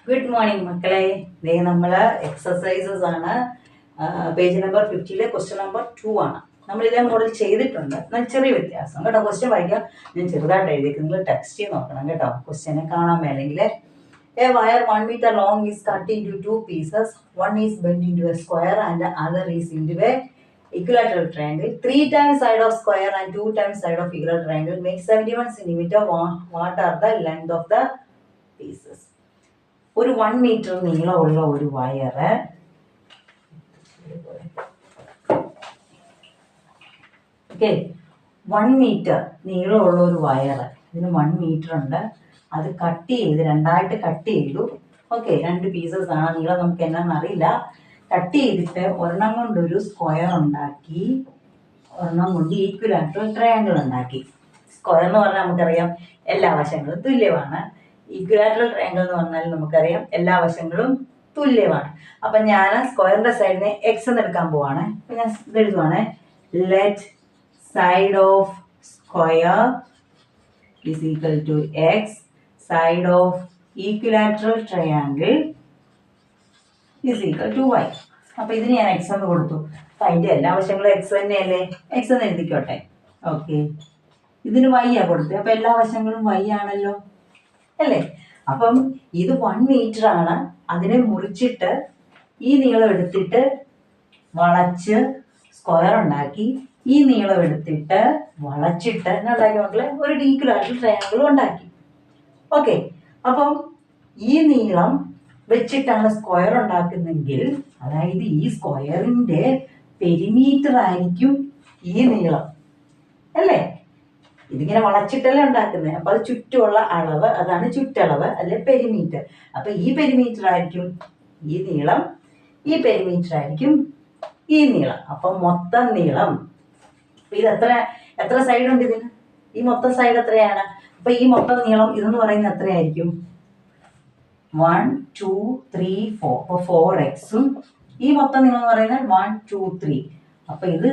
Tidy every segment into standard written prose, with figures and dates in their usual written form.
Good morning മക്കളെ. ദേ നമ്മൾ exercises ആണ്. പേജ് നമ്പർ 50 ക്വസ്റ്റ്യൻ നമ്പർ 2 ആണ്. നമ്മൾ ഇതേ മോഡൽ ചെയ്തിട്ടുണ്ട്, എന്നാൽ ചെറിയ വ്യത്യാസം കേട്ടോ. ക്വസ്റ്റ്യൻ വായിക്കാം, ഞാൻ ചെറുതായിട്ട് എഴുതിയിട്ട് നിങ്ങൾ ടെക്സ്റ്റ് ചെയ്ത് നോക്കണം കേട്ടോ. ക്വസ്റ്റ്യനെ കാണാൻ മേലെങ്കിൽ A wire 1 meter long is cut into 2 pieces. One is bent into a square and the other is into a equilateral triangle. 3 times side of square and 2 times side of equilateral triangle makes 71 centimeter. What are the length of the pieces? ഒരു 1 meter നീളമുള്ള ഒരു വയറ്, okay, 1 meter നീളമുള്ള ഒരു വയറ്, ഇതിന് 1 meter ഉണ്ട്. അത് കട്ട് ചെയ്ത് രണ്ടായിട്ട് കട്ട് ചെയ്തു. ഓക്കെ, 2 പീസസ് ആണ്. നീളം നമുക്ക് എന്നാന്ന് അറിയില്ല. കട്ട് ചെയ്തിട്ട് ഒരെണ്ണം കൊണ്ടൊരു സ്ക്വയർ ഉണ്ടാക്കി, ഒരെണ്ണം കൊണ്ട് ഈക്വലാറ്ററൽ ട്രയാങ്കിൾ ഉണ്ടാക്കി. സ്ക്വയർ എന്ന് പറഞ്ഞാൽ നമുക്കറിയാം എല്ലാ വശങ്ങളും തുല്യമാണ്. ഈക്വലാറ്ററൽ ട്രയാങ്കിൾ എന്ന് പറഞ്ഞാൽ നമുക്കറിയാം എല്ലാ വശങ്ങളും തുല്യമാണ്. അപ്പം ഞാൻ സ്ക്വയറിന്റെ സൈഡിനെ എക്സ് എന്ന് എടുക്കാൻ പോവാണ്. അപ്പം ഞാൻ ഇത് എഴുതുവാണ്, let side of square is equal to x, side of equilateral triangle is equal to y. അപ്പം ഇതിന് ഞാൻ എക്സ് എന്ന് കൊടുത്തു. അപ്പം അതിൻ്റെ എല്ലാ വശങ്ങളും എക്സ് തന്നെയല്ലേ, എക്സ് എന്ന് എഴുതിക്കോട്ടെ. ഓക്കെ, ഇതിന് y ആ കൊടുത്തത്. അപ്പം എല്ലാ വശങ്ങളും y ആണല്ലോ അല്ലേ. അപ്പം ഇത് 1 meter ആണ്. അതിനെ മുറിച്ചിട്ട് ഈ നീളം എടുത്തിട്ട് വളച്ച് സ്ക്വയർ ഉണ്ടാക്കി, ഈ നീളം എടുത്തിട്ട് വളച്ചിട്ട് ഉണ്ടാക്കി മക്കളെ ഒരു ഈക്വലാറ്ററൽ ട്രയാങ്കിൾ ഉണ്ടാക്കി. ഓക്കെ, അപ്പം ഈ നീളം വെച്ചിട്ടാണ് സ്ക്വയർ ഉണ്ടാക്കുന്നെങ്കിൽ, അതായത് ഈ സ്ക്വയറിന്റെ പെരിമീറ്റർ ആയിരിക്കും ഈ നീളം അല്ലേ. ഇതിങ്ങനെ വളച്ചിട്ടല്ലേ ഉണ്ടാക്കുന്നത്. അപ്പൊ അത് ചുറ്റുമുള്ള അളവ്, അതാണ് ചുറ്റളവ് അല്ലെ പെരിമീറ്റർ. അപ്പൊ ഈ പെരിമീറ്റർ ആയിരിക്കും ഈ നീളം, ഈ പെരിമീറ്റർ ആയിരിക്കും ഈ നീളം. അപ്പൊ മൊത്തം നീളം ഇത് എത്ര സൈഡ് ഉണ്ട് ഇതിന്? ഈ മൊത്തം സൈഡ് എത്രയാണ്? അപ്പൊ ഈ മൊത്തം നീളം ഇതെന്ന് പറയുന്നത് എത്രയായിരിക്കും? 1 2 3 4. അപ്പൊ 4x ഈ മൊത്തം നീളം എന്ന് പറയുന്നത് 1 2 3. അപ്പൊ ഇത്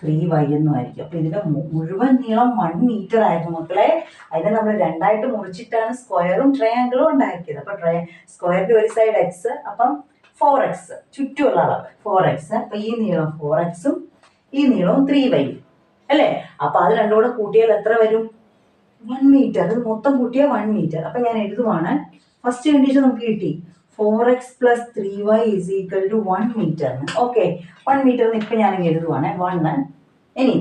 3y എന്നും ആയിരിക്കും. അപ്പൊ ഇതിന്റെ മുഴുവൻ നീളം 1 meter ആയിരുന്നു മക്കളെ. അതിനെ നമ്മൾ രണ്ടായിട്ട് മുറിച്ചിട്ടാണ് സ്ക്വയറും ട്രയാങ്കിളും ഉണ്ടാക്കിയത്. അപ്പൊ സ്ക്വയറിന്റെ ഒരു സൈഡ് എക്സ്, അപ്പം 4x ചുറ്റുമുള്ള അളവ് 4x. അപ്പൊ ഈ നീളം 4x ഈ നീളവും 3y അല്ലേ. അപ്പൊ അത് രണ്ടും കൂടെ കൂട്ടിയാൽ എത്ര വരും? 1 meter. അത് മൊത്തം കൂട്ടിയാൽ 1 meter. അപ്പൊ ഞാൻ എഴുതുവാണ്, ഫസ്റ്റ് കണ്ടീഷൻ നമുക്ക് കിട്ടി 4x plus 3y is equal to 1 meter. Okay, 1 meter ഇപ്പൊ ഞാൻ എഴുതുവാണ് 1. ഇനി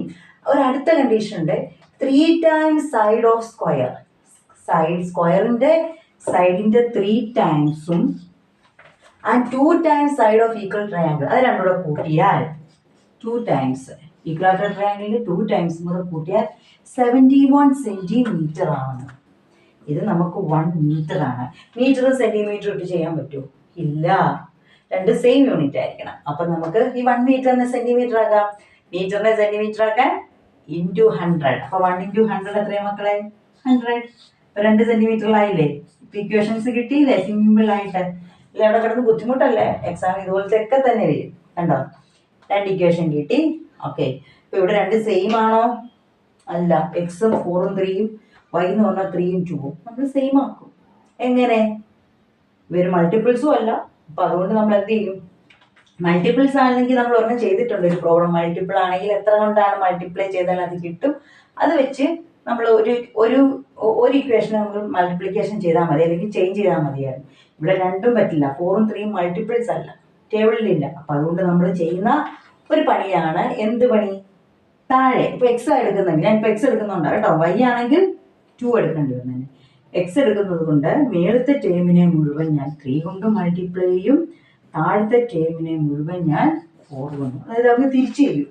ഒരു അടുത്ത കണ്ടീഷൻ ഉണ്ട്, 3 times side of square. സ്ക്വയറിന്റെ സൈഡിന്റെ 3 ടൈംസും and 2 times side of equal triangle. അത് രണ്ടും കൂടെ കൂട്ടിയാൽ 2 times ഈക്വലാറ്ററൽ ട്രയാങ്കിളിന്റെ 2 times കൂടെ കൂട്ടിയാൽ 71 centimeter ആണ്. ഇത് നമുക്ക് 1 meter ആണ്. മീറ്റർ സെന്റിമീറ്റർ ഇട്ട് ചെയ്യാൻ പറ്റുമോ? ഇല്ല, രണ്ട് സെയിം യൂണിറ്റ് ആയിരിക്കണം. അപ്പൊ നമുക്ക് ഈ 1 meter എന്ന സെന്റിമീറ്റർ ആക്കാം, മീറ്ററിനെ സെന്റിമീറ്റർ ആക്കാൻ ഇൻറ്റു 100. അപ്പൊ 1 into 100 എത്രയാ മക്കളെ? 100. ഇപ്പൊ 2 സെന്റിമീറ്ററിലായില്ലേ. ഇപ്പൊ ഇക്വേഷൻസ് കിട്ടിയില്ലേ സിമ്പിൾ ആയിട്ട്. അല്ലെ, അവിടെ കിടന്ന് ബുദ്ധിമുട്ടല്ലേ, എക്സാം ഇതുപോലത്തെ ഒക്കെ തന്നെ വരും. കണ്ടോ, 2 ഇക്വേഷൻ കിട്ടി. ഓക്കെ, ഇപ്പൊ ഇവിടെ 2 സെയിം ആണോ? അല്ല, എക്സും 4ഉം 3ഉം y എന്ന് പറഞ്ഞാൽ 3ഉം 2ഉം നമ്മൾ സെയിം ആക്കും. എങ്ങനെ? ഇവര് മൾട്ടിപ്പിൾസും അല്ല. അപ്പൊ അതുകൊണ്ട് നമ്മൾ എന്ത് ചെയ്യും? മൾട്ടിപ്പിൾസ് ആണെങ്കിൽ നമ്മൾ ഒരെണ്ണം ചെയ്തിട്ടുണ്ട് ഒരു പ്രോബ്ലം. മൾട്ടിപ്പിൾ ആണെങ്കിൽ എത്ര കൊണ്ടാണ് മൾട്ടിപ്ലൈ ചെയ്താൽ അത് കിട്ടും. അത് വെച്ച് നമ്മൾ ഒരു ഇക്വേഷൻ നമ്മൾ മൾട്ടിപ്ലിക്കേഷൻ ചെയ്താൽ മതി, അല്ലെങ്കിൽ ചേഞ്ച് ചെയ്താൽ മതിയായിരുന്നു. ഇവിടെ രണ്ടും പറ്റില്ല, 4ഉം 3ഉം മൾട്ടിപ്പിൾസ് അല്ല, ടേബിളിലില്ല. അപ്പൊ അതുകൊണ്ട് നമ്മൾ ചെയ്യുന്ന ഒരു പണിയാണ് എന്ത് പണി? താഴെ ഇപ്പൊ എക്സ് എടുക്കുന്നെങ്കിൽ, ഞാൻ ഇപ്പൊ എക്സ് എടുക്കുന്നുണ്ട് കേട്ടോ. y ആണെങ്കിൽ 2 എടുക്കേണ്ടി വന്നേനെ. എക്സ് എടുക്കുന്നത് കൊണ്ട് മേളത്തെ ടേമിനെ മുഴുവൻ ഞാൻ 3 കൊണ്ട് മൾട്ടിപ്ലൈ ചെയ്യും, താഴത്തെ ടേമിനെ മുഴുവൻ ഞാൻ 4 കൊണ്ട്, അതായത് അവർക്ക് തിരിച്ചു ചെയ്യും.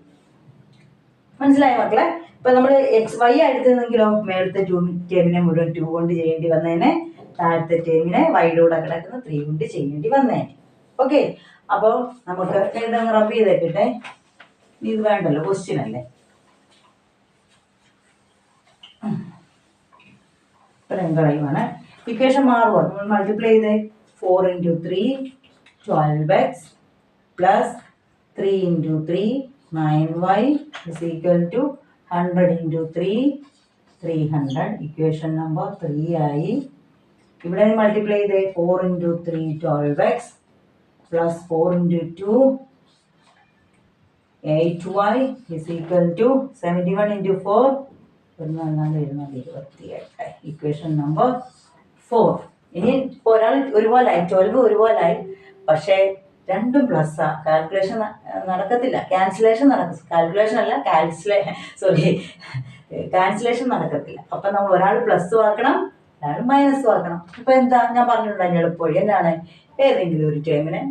മനസ്സിലായോ മക്കളെ? ഇപ്പൊ നമ്മൾ y എടുത്തെന്നെങ്കിലോ മേളത്തെ ടേമിനെ മുഴുവൻ 2 കൊണ്ട് ചെയ്യേണ്ടി വന്നേനെ, താഴത്തെ ടേമിനെ y കൂടെ കിടക്കുന്ന 3 കൊണ്ട് ചെയ്യേണ്ടി വന്നേനെ. ഓക്കെ, അപ്പോൾ നമുക്ക് ഇതങ്ങ് റബ് ചെയ്തേക്കിട്ടെ. ഇത് വേണ്ടല്ലോ, ക്വസ്റ്റ്യൻ അല്ലേ. ഇത്രയും കളയുവാണ്. ഇക്വേഷൻ മാറുക, നമ്മൾ മൾട്ടിപ്ലൈ ചെയ്തേ. 4 into 3 12x plus 3 into 3 9y is equal to 100 into 3 300. Equation number 3 ആയി. ഇവിടെ മൾട്ടിപ്ലൈ ചെയ്തേ 4 into 3 12x plus 4 into 2 8y is equal to 71 into 4 equation number 4. ഇനി ഒരാൾ ഒരുപോലായി 12 ഒരുപോലായി, പക്ഷേ രണ്ടും പ്ലസ്സാ. കാൽക്കുലേഷൻ നടക്കത്തില്ല, ക്യാൻസലേഷൻ നടക്കും. കാൽക്കുലേഷൻ അല്ല ക്യാൻസലേഷൻ നടക്കത്തില്ല. അപ്പം നമ്മൾ ഒരാൾ പ്ലസ് ആക്കണം, ഒരാൾ മൈനസ് ആക്കണം. ഇപ്പം എന്താ ഞാൻ പറഞ്ഞിട്ടുണ്ടായിരുന്നു എളുപ്പവഴി എന്താണ്, ഏതെങ്കിലും ഒരു ടേമിനെ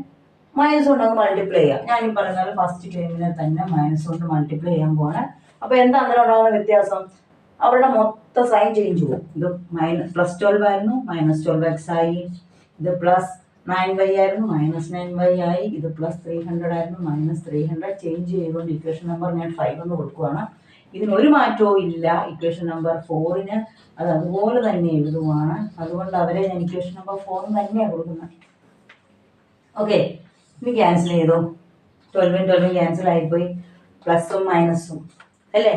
മൈനസ് കൊണ്ട് അങ്ങ് മൾട്ടിപ്ലൈ ചെയ്യാം. ഞാൻ ഈ പറഞ്ഞ പോലെ ഫസ്റ്റ് ടേമിനെ തന്നെ മൈനസ് കൊണ്ട് മൾട്ടിപ്ലൈ ചെയ്യാൻ പോവാണ്. അപ്പോൾ എന്താ അന്നേരം ഉണ്ടാകുന്ന വ്യത്യാസം, അവരുടെ മൊത്തം സൈൻ ചേഞ്ച് പോകും. ഇത് +12 ആയിരുന്നു, -12x ആയി. ഇത് +9y ആയിരുന്നു, -9y ആയി. ഇത് +300 ആയിരുന്നു, -300. ചേഞ്ച് ചെയ്തുകൊണ്ട് ഇക്വേഷൻ നമ്പർ ഞാൻ 5 എന്ന് കൊടുക്കുവാണ്. ഇതിനൊരു മാറ്റവും ഇല്ല. ഇക്വേഷൻ നമ്പർ 4ന് അത് അതുപോലെ തന്നെ എഴുതുവാണ്. അതുകൊണ്ട് അവരെ ഞാൻ ഇക്വേഷൻ നമ്പർ 4 തന്നെയാണ് കൊടുക്കുന്നത്. ഓക്കെ, ഇനി ക്യാൻസൽ ചെയ്തു. 12 ക്യാൻസൽ ആയിപ്പോയി. പ്ലസും മൈനസും അല്ലേ,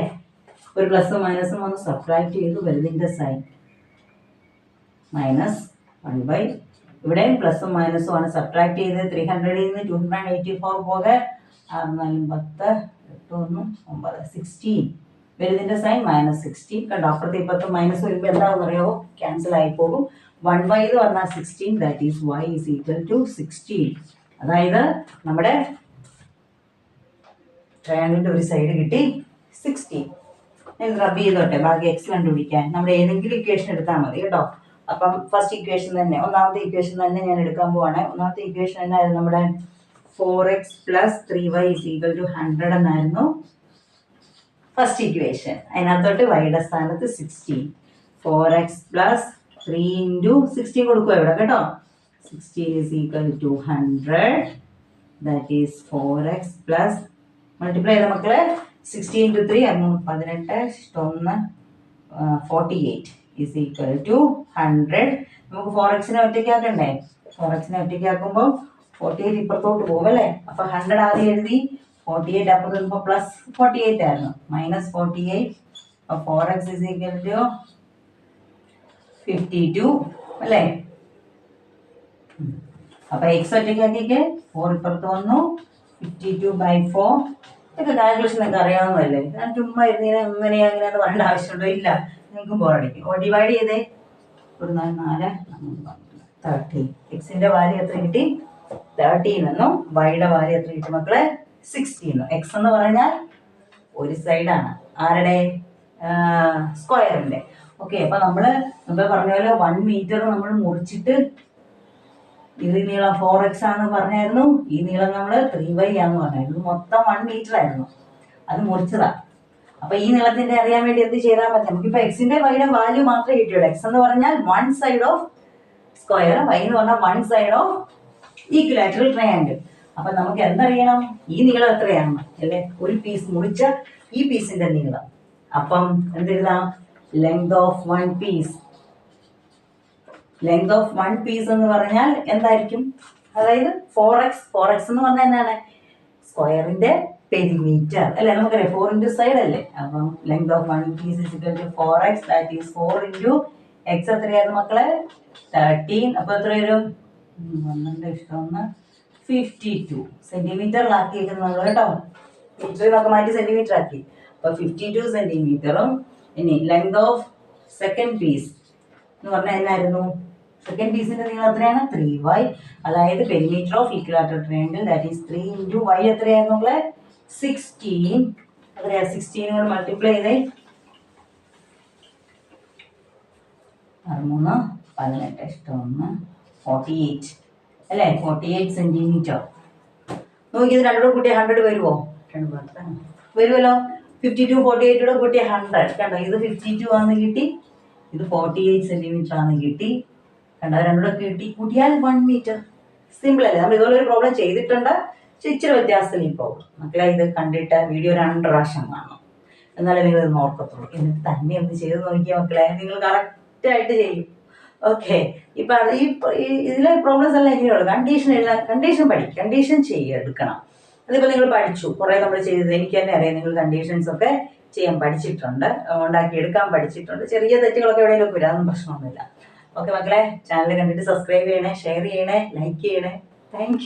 ഒരു പ്ലസും മൈനസും വന്ന് സബ്ട്രാക്ട് ചെയ്തു. വലുതിൻ്റെ സൈൻ -1/, ഇവിടെയും പ്ലസും മൈനസും ആണ് സബ്ട്രാക്ട് ചെയ്തത്. 300ൽ നിന്ന് 284 പോകെ 6 4 10 8 1 9 16. വലുതിൻ്റെ സൈൻ -16. കണ്ടോ, അപ്പുറത്തെ ഇപ്പുറത്ത് മൈനസ് വരുമ്പോൾ എന്താണെന്ന് അറിയാമോ, ക്യാൻസൽ ആയി പോകും. 1/, എന്ന് പറഞ്ഞാൽ 16, that is y is equal to 16. അതായത് നമ്മുടെ ട്രയാങ്കിളിൻ്റെ ഒരു സൈഡ് കിട്ടി 16. ഞാൻ റബ് ചെയ്തോട്ടെ ബാക്കി എക്സ് കണ്ടുപിടിക്കാൻ. നമ്മുടെ ഏതെങ്കിലും ഇക്വേഷൻ എടുത്താൽ മതി കേട്ടോ. അപ്പം ഫസ്റ്റ് ഇക്വേഷൻ തന്നെ, ഒന്നാമത്തെ ഇക്വേഷൻ തന്നെ ഞാൻ എടുക്കാൻ പോവാണ്. ഒന്നാമത്തെ ഇക്വേഷൻ എന്നായിരുന്നു നമ്മുടെ 4x + 3y is equal to 100 എന്നായിരുന്നു ഫസ്റ്റ് ഇക്വേഷൻ. അതിനകത്തോട്ട് വൈയുടെ സ്ഥാനത്ത് 16. 4x + 3 into 16 കൊടുക്കുക ഇവിടെ കേട്ടോ. 16 is equal to 100. That is 4x plus multiply ചെയ്ത മക്കളെ 16 into 3 18 48 is equal to 100. നമുക്ക് 4xനെ ഒറ്റയ്ക്കാക്കണ്ടേ. 4xനെ ഒറ്റയ്ക്കാക്കുമ്പോൾ 48 ഇപ്പുറത്തോട്ട് പോകും അല്ലേ. അപ്പോൾ 100 ആദ്യം എഴുതി, 48 അപ്പുറത്ത് വരുമ്പോൾ +48 ആയിരുന്നു, -48. അപ്പോൾ 4x is equal to 52 അല്ലേ. അപ്പോൾ എക്സ് ഒറ്റയ്ക്കാക്കിക്ക് 4 ഇപ്പുറത്ത് വന്നു, 52/4. ഇതൊക്കെ കാൽക്കുലേഷൻ നിങ്ങൾക്ക് അറിയാവുന്നതല്ലേ. ഞാൻ ചുമ്മാ ഇരുന്നീനെ അങ്ങനെയാന്ന് പറയേണ്ട ആവശ്യമുണ്ടോ, ഇല്ല. നിങ്ങൾക്കും ബോറടിക്കും. ഡിവൈഡ് ചെയ്തേ, ഒരു 4 30. എക്സിൻ്റെ വാല്യൂ എത്ര കിട്ടി, 13 എന്നും വൈയുടെ വാല്യൂ എത്ര കിട്ടി മക്കളെ, 16. എക്സ് എന്ന് പറഞ്ഞാൽ ഒരു സൈഡാണ് ആരുടെ, സ്ക്വയറിൻ്റെ. ഓക്കെ, അപ്പോൾ നമ്മൾ മുമ്പേ പറഞ്ഞ പോലെ 1 മീറ്റർ നമ്മൾ മുറിച്ചിട്ട് ഇത് നീളം 4x ആണെന്ന് പറഞ്ഞായിരുന്നു. ഈ നീളം നമ്മൾ 3y ആണെന്ന് പറഞ്ഞായിരുന്നു. മൊത്തം 1 മീറ്റർ ആയിരുന്നു, അത് മുറിച്ചതാ. അപ്പൊ ഈ നീളത്തിന്റെ അറിയാൻ വേണ്ടി എന്ത് ചെയ്താൽ മതി, നമുക്കിപ്പോ എക്സിന്റെ വൈയുടെ വാല്യൂ മാത്രമേ കിട്ടിയുള്ളൂ. എക്സ് എന്ന് പറഞ്ഞാൽ 1 സൈഡ് ഓഫ് സ്ക്വയർ, വൈ എന്ന് പറഞ്ഞാൽ 1 സൈഡ് ഓഫ് ഈക്വിലാറ്ററൽ ട്രയാങ്കിൾ. അപ്പൊ നമുക്ക് എന്തറിയണം, ഈ നീളം എത്രയാണ് അല്ലെ, ഒരു പീസ് മുറിച്ച ഈ പീസിന്റെ നീളം. അപ്പം എന്തെഴുതാം, length of 1 piece. Length of 1 piece എന്ന് പറഞ്ഞാൽ എന്തായിരിക്കും, അതായത് 4x എന്ന് പറഞ്ഞാൽ എന്താണ്, സ്ക്വയറിന്റെ പെരിമീറ്റർ അല്ലെ. നമുക്കറിയാം 4 into സൈഡ് അല്ലേ. അപ്പം length of 1 piece is equal to 4x, that is 4 into x എത്രയായിരുന്നു മക്കളെ, 13. അപ്പൊ എത്ര വരും, 52 സെന്റിമീറ്ററിലാക്കിയിരിക്കുന്നത് കേട്ടോ. മീറ്ററിലൊക്കെ മാറ്റി സെന്റിമീറ്റർ ആക്കി. അപ്പൊ 52 സെന്റിമീറ്ററും. ഇനി ലെങ്ത് ഓഫ് സെക്കൻഡ് പീസ് എന്ന് പറഞ്ഞാൽ എന്നായിരുന്നു, സെക്കൻഡ് പീസിന്റെ നീളം എത്രയാണ്, 3y. അതായത് perimeter of equilateral triangle, that is 3 into y എത്രയായിരുന്നു നമ്മളെ, 16. എത്രയാ, 16 കൊണ്ട് മൾട്ടിപ്ലൈ ചെയ്തേ, 13 18 48 അല്ലേ, 48 സെന്റിമീറ്റർ. നോക്കി, ഇത് രണ്ടുകൂടെ കൂട്ടിയ 100 വരുമോ, വരുമല്ലോ. 52 48 കൂട്ടിയ 100. കണ്ടോ, ഇത് 52 ആണെന്ന് കിട്ടി, ഇത് 48 സെന്റിമീറ്റർ ആണെന്ന് കിട്ടി. കണ്ടോ, രണ്ടുകൂടെ കൂട്ടിയാൽ 1 മീറ്റർ. സിമ്പിൾ അല്ലേ. നമ്മൾ ഇതുപോലെ ഒരു പ്രോബ്ലം ചെയ്തിട്ടുണ്ട്, പക്ഷെ ഇച്ചിരി വ്യത്യാസത്തിൽ ഈ പ്രോബ്ലം. മക്കളെ ഇത് കണ്ടിട്ട് വീഡിയോ 2 പ്രാവശ്യം കാണണം, എന്നാലേ നിങ്ങൾ ഇത് നോക്കത്തുള്ളൂ. എന്നിട്ട് തന്നെ ഒന്ന് ചെയ്ത് നോക്കിയ മക്കളെ, നിങ്ങൾ കറക്റ്റായിട്ട് ചെയ്യും. ഓക്കെ, ഇപ്പൊ ഇതിലെ പ്രോബ്ലംസ് എല്ലാം എങ്ങനെയുള്ളൂ, കണ്ടീഷൻ എഴുതാൻ, കണ്ടീഷൻ എടുക്കണം. അതിപ്പോൾ നിങ്ങൾ പഠിച്ചു, കുറേ നമ്മൾ ചെയ്തത് എനിക്ക് തന്നെ അറിയാം. നിങ്ങൾ കണ്ടീഷൻസ് ഒക്കെ ചെയ്യാൻ പഠിച്ചിട്ടുണ്ട്, ഉണ്ടാക്കിയെടുക്കാൻ പഠിച്ചിട്ടുണ്ട്. ചെറിയ തെറ്റുകളൊക്കെ എവിടെയെങ്കിലും വരും, അതൊന്നും പ്രശ്നമൊന്നുമില്ല. ഓക്കെ മക്കളെ, ചാനൽ കണ്ടിട്ട് സബ്സ്ക്രൈബ് ചെയ്യണേ, ഷെയർ ചെയ്യണേ, ലൈക്ക് ചെയ്യണേ. താങ്ക്